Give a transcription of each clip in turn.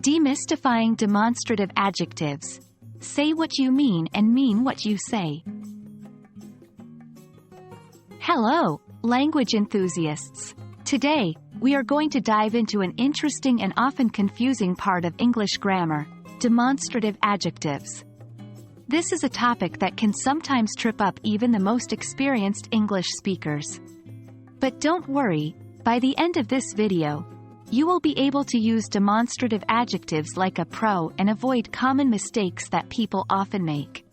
Demystifying demonstrative adjectives. Say what you mean and mean what you say. Hello, language enthusiasts. Today, we are going to dive into an interesting and often confusing part of English grammar, demonstrative adjectives. This is a topic that can sometimes trip up even the most experienced English speakers. But don't worry, by the end of this video, you will be able to use demonstrative adjectives like a pro and avoid common mistakes that people often make.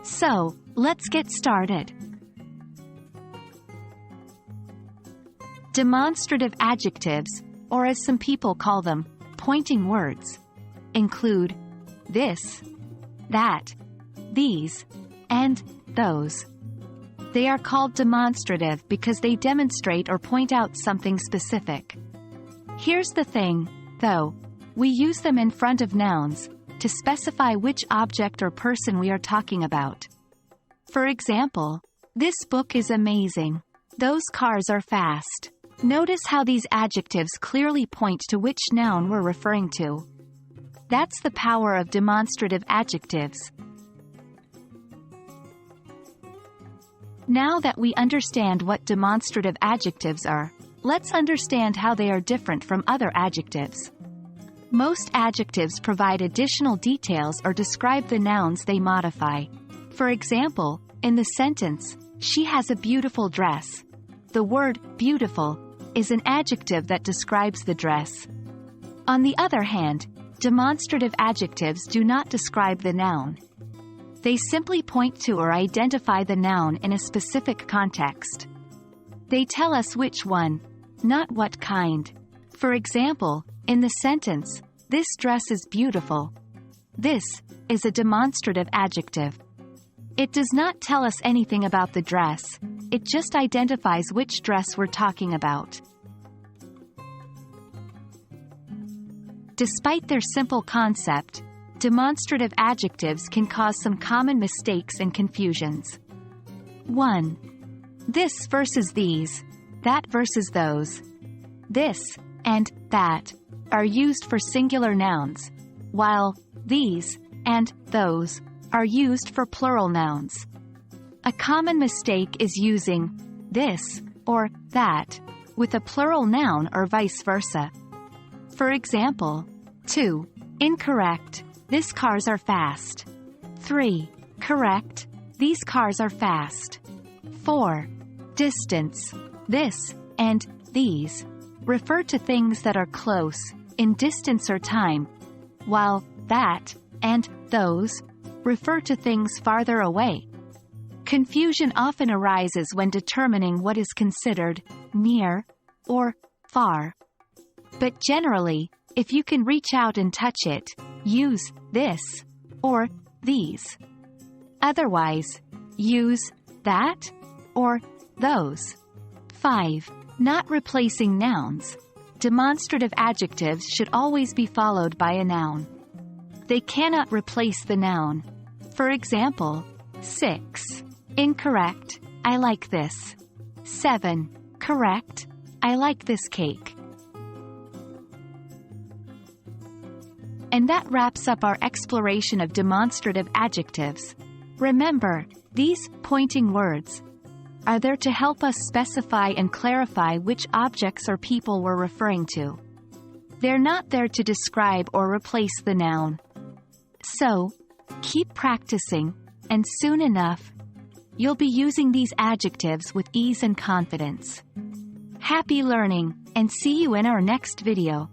So, let's get started. Demonstrative adjectives, or as some people call them, pointing words, include this, that, these, and those. They are called demonstrative because they demonstrate or point out something specific. Here's the thing, though. We use them in front of nouns, to specify which object or person we are talking about. For example, this book is amazing. Those cars are fast. Notice how these adjectives clearly point to which noun we're referring to. That's the power of demonstrative adjectives. Now that we understand what demonstrative adjectives are, let's understand how they are different from other adjectives. Most adjectives provide additional details or describe the nouns they modify. For example, in the sentence, "She has a beautiful dress," the word beautiful is an adjective that describes the dress. On the other hand, demonstrative adjectives do not describe the noun. They simply point to or identify the noun in a specific context. They tell us which one, not what kind. For example, in the sentence, "This dress is beautiful," this is a demonstrative adjective. It does not tell us anything about the dress, it just identifies which dress we're talking about. Despite their simple concept, demonstrative adjectives can cause some common mistakes and confusions. 1. This versus these, that versus those. This and that are used for singular nouns, while these and those are used for plural nouns. A common mistake is using this or that with a plural noun or vice versa. For example, 2. Incorrect. This cars are fast. 3. Correct. These cars are fast. 4. Distance. This and these refer to things that are close, in distance or time, while that and those refer to things farther away. Confusion often arises when determining what is considered near or far. But generally, if you can reach out and touch it, use this or these. Otherwise, use that or those. 5. Not replacing nouns. Demonstrative adjectives should always be followed by a noun. They cannot replace the noun. For example, 6. Incorrect. I like this. 7. Correct. I like this cake. And that wraps up our exploration of demonstrative adjectives. Remember, these pointing words are there to help us specify and clarify which objects or people we're referring to. They're not there to describe or replace the noun. So, keep practicing, and soon enough, you'll be using these adjectives with ease and confidence. Happy learning, and see you in our next video.